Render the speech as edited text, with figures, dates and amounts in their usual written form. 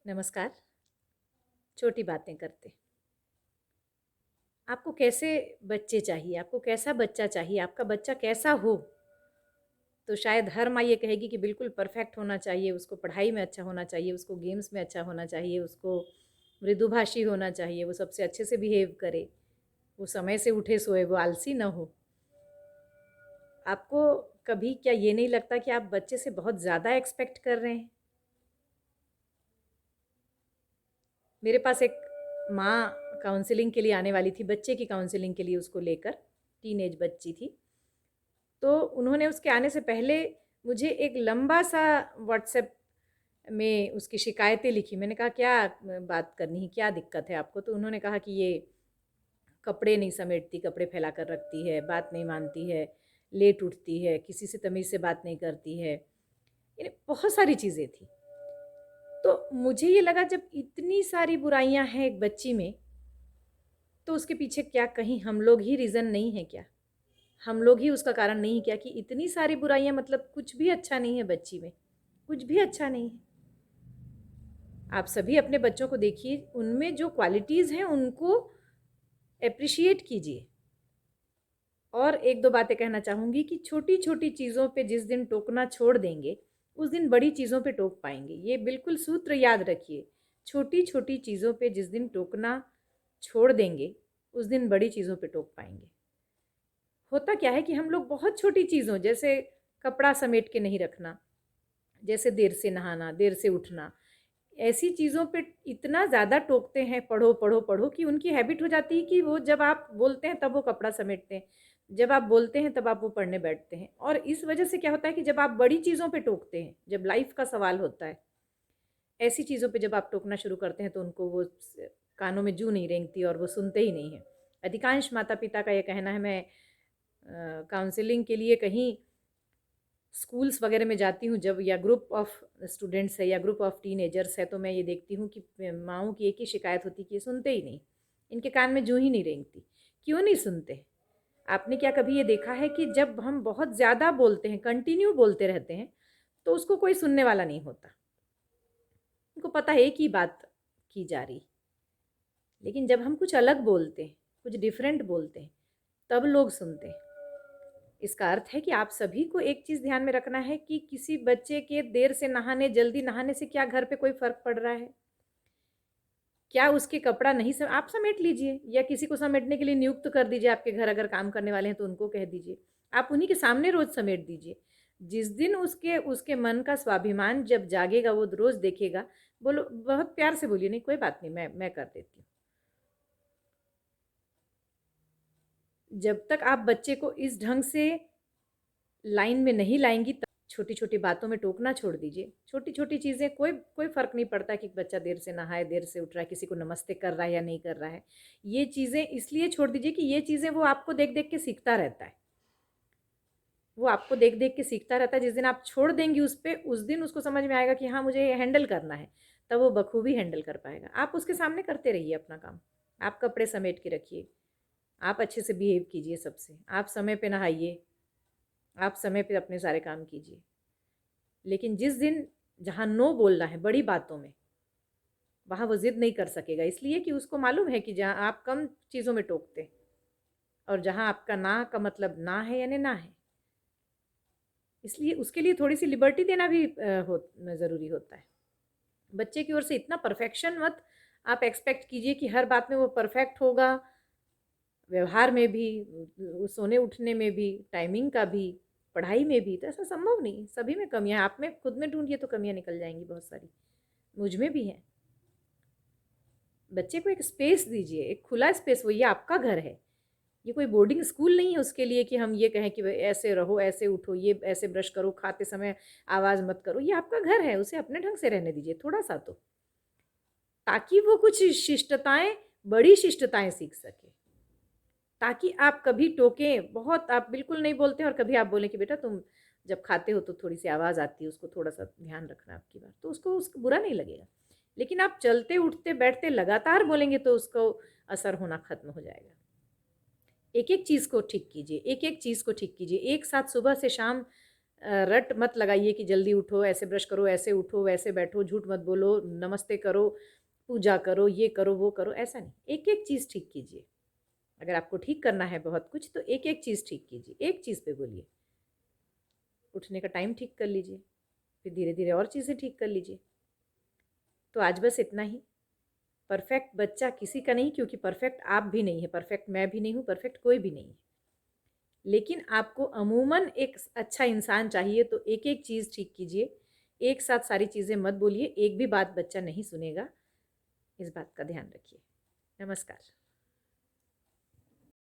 नमस्कार। छोटी बातें करते। आपको कैसे बच्चे चाहिए? आपको कैसा बच्चा चाहिए? आपका बच्चा कैसा हो? तो शायद हर माँ ये कहेगी कि बिल्कुल परफेक्ट होना चाहिए, उसको पढ़ाई में अच्छा होना चाहिए, उसको गेम्स में अच्छा होना चाहिए, उसको मृदुभाषी होना चाहिए, वो सबसे अच्छे से बिहेव करे, वो समय से उठे सोए, वो आलसी ना हो। आपको कभी क्या ये नहीं लगता कि आप बच्चे से बहुत ज़्यादा एक्सपेक्ट कर रहे हैं? मेरे पास एक माँ काउंसलिंग के लिए आने वाली थी, बच्चे की काउंसलिंग के लिए उसको लेकर, टीनेज बच्ची थी। तो उन्होंने उसके आने से पहले मुझे एक लंबा-सा व्हाट्सएप में उसकी शिकायतें लिखी। मैंने कहा, "क्या बात करनी है? क्या दिक्कत है आपको?" तो उन्होंने कहा कि ये कपड़े नहीं समेटती, कपड़े फैला कर रखती है, बात नहीं मानती है, लेट उठती है, किसी से तमीज़ से बात नहीं करती है। यानी बहुत सारी चीज़ें थी। तो मुझे ये लगा जब इतनी सारी बुराइयाँ हैं एक बच्ची में, तो उसके पीछे क्या कहीं हम लोग ही रीज़न नहीं हैं क्या? हम लोग ही उसका कारण नहीं हैं क्या कि इतनी सारी बुराइयाँ मतलब कुछ भी अच्छा नहीं है बच्ची में, कुछ भी अच्छा नहीं है। आप सभी अपने बच्चों को देखिए, उनमें जो क्वालिटीज़ हैं उनको एप्रिशिएट कीजिए। और 1-2 बातें कहना चाहूँगी कि छोटी-छोटी चीज़ों पे जिस दिन टोकना छोड़ देंगे, उस दिन बड़ी चीज़ों पे टोक पाएँगे। ये बिल्कुल सूत्र याद रखिए। छोटी-छोटी चीज़ों पे जिस दिन टोकना छोड़ देंगे, उस दिन बड़ी चीज़ों पे टोक पाएँगे। होता क्या है कि हम लोग बहुत छोटी चीज़ों जैसे कपड़ा समेट के नहीं रखना, जैसे देर से नहाना, देर से उठना, ऐसी चीज़ों पे इतना ज़्यादा टोकते हैं, पढ़ो, पढ़ो, पढ़ो कि उनकी हैबिट हो जाती है कि वो जब आप बोलते हैं तब वो कपड़ा समेटते हैं, जब आप बोलते हैं तब आप वो पढ़ने बैठते हैं। और इस वजह से क्या होता है कि जब आप बड़ी चीज़ों पे टोकते हैं, जब लाइफ़ का सवाल होता है, ऐसी चीज़ों पे जब आप टोकना शुरू करते हैं तो उनको वो कानों में जूं नहीं रेंगती और वो सुनते ही नहीं हैं। अधिकांश माता-पिता का ये कहना है, मैं काउंसलिंग के लिए कहीं स्कूल्स वगैरह में जाती हूँ जब, या ग्रुप ऑफ स्टूडेंट्स है या ग्रुप ऑफ टीनेजर्स है, तो मैं ये देखती हूँ कि माँओं की एक ही शिकायत होती है कि ये सुनते ही नहीं, इनके कान में जूं ही नहीं रेंगती। क्यों नहीं सुनते? आपने क्या कभी ये देखा है कि जब हम बहुत ज़्यादा बोलते हैं, कंटिन्यू बोलते रहते हैं, तो उसको कोई सुनने वाला नहीं होता। उनको पता है एक ही बात की जा रही। लेकिन जब हम कुछ अलग बोलते हैं, कुछ डिफरेंट बोलते हैं, तब लोग सुनते हैं। इसका अर्थ है कि आप सभी को एक चीज़ ध्यान में रखना है कि किसी बच्चे के देर से नहाने, जल्दी नहाने से क्या घर पे कोई फ़र्क पड़ रहा है? क्या उसके कपड़ा नहीं स आप समेट लीजिए, या किसी को समेटने के लिए नियुक्त कर दीजिए, आपके घर अगर काम करने वाले हैं तो उनको कह दीजिए। आप उन्हीं के सामने रोज़ समेट दीजिए। जिस दिन उसके उसके मन का स्वाभिमान जब जागेगा, वो रोज़ देखेगा, बोलो, बहुत प्यार से बोलिए, नहीं कोई बात नहीं, मैं कर देती हूँ। जब तक आप बच्चे को इस ढंग से लाइन में नहीं लाएँगी, तब छोटी-छोटी बातों में टोकना छोड़ दीजिए। छोटी-छोटी चीज़ें, कोई कोई फ़र्क नहीं पड़ता कि बच्चा देर से नहाए, देर से उठ रहा है, किसी को नमस्ते कर रहा है या नहीं कर रहा है। ये चीज़ें इसलिए छोड़ दीजिए कि ये चीज़ें वो आपको देख-देख के सीखता रहता है। वो आपको देख-देख के सीखता रहता है, जिस दिन आप छोड़ देंगी उस पे, उस दिन उसको समझ में आएगा कि हाँ, मुझे ये हैंडल करना है, तब वो बखूबी हैंडल कर पाएगा। आप उसके सामने करते रहिए अपना काम। आप कपड़े समेट के रखिए, आप अच्छे से बिहेव कीजिए सबसे, आप समय पे नहाइए, आप समय पे अपने सारे काम कीजिए। लेकिन जिस दिन जहाँ नो बोलना है बड़ी बातों में, वहाँ वो ज़िद नहीं कर सकेगा, इसलिए कि उसको मालूम है कि जहाँ आप कम चीज़ों में टोकते हैं और जहाँ आपका ना का मतलब ना है यानी ना है। इसलिए उसके लिए थोड़ी-सी लिबर्टी देना भी ज़रूरी होता है। बच्चे की ओर से इतना परफेक्शन मत आप एक्सपेक्ट कीजिए कि हर बात में वो परफेक्ट होगा, व्यवहार में भी, सोने-उठने में भी, टाइमिंग का भी, पढ़ाई में भी, तो ऐसा संभव नहीं है। सभी में कमियाँ हैं, आप में खुद में ढूँढिए तो कमियाँ निकल जाएँगी बहुत सारी, मुझ में भी हैं। बच्चे को एक स्पेस दीजिए, एक खुला स्पेस, वो ये आपका घर है। ये कोई बोर्डिंग स्कूल नहीं है उसके लिए कि हम ये कहें कि भई ऐसे रहो, ऐसे उठो, ये ऐसे ब्रश करो, खाते समय आवाज़ मत करो। ये आपका घर है, उसे अपने ढंग से रहने दीजिए थोड़ा-सा तो, ताकि वो कुछ शिष्टताएँ, बड़ी शिष्टताएँ सीख सके। ताकि आप कभी टोकें, बहुत आप बिल्कुल नहीं बोलते हैं और कभी आप बोलें कि बेटा तुम जब खाते हो तो थोड़ी-सी आवाज़ आती है, उसको थोड़ा-सा ध्यान रखना आपकी बात, तो उसको बुरा नहीं लगेगा। लेकिन आप चलते, उठते, बैठते लगातार बोलेंगे तो उसको असर होना ख़त्म हो जाएगा। एक-एक चीज़ को ठीक कीजिए, एक-एक चीज़ को ठीक कीजिए। एक साथ सुबह से शाम रट मत लगाइए कि जल्दी उठो, ऐसे ब्रश करो, ऐसे उठो, वैसे बैठो, झूठ मत बोलो, नमस्ते करो, पूजा करो, ये करो, वो करो, ऐसा नहीं। एक-एक चीज़ ठीक कीजिए। अगर आपको ठीक करना है बहुत कुछ तो एक-एक चीज़ ठीक कीजिए, एक चीज़ पे बोलिए। उठने का टाइम ठीक कर लीजिए, फिर धीरे-धीरे और चीज़ें ठीक कर लीजिए। तो आज बस इतना ही। परफेक्ट बच्चा किसी का नहीं, क्योंकि परफेक्ट आप भी नहीं है, परफेक्ट मैं भी नहीं हूँ, परफेक्ट कोई भी नहीं है। लेकिन आपको अमूमन एक अच्छा इंसान चाहिए, तो एक-एक चीज़ ठीक कीजिए। एक साथ सारी चीज़ें मत बोलिए, एक भी बात बच्चा नहीं सुनेगा। इस बात का ध्यान रखिए। नमस्कार।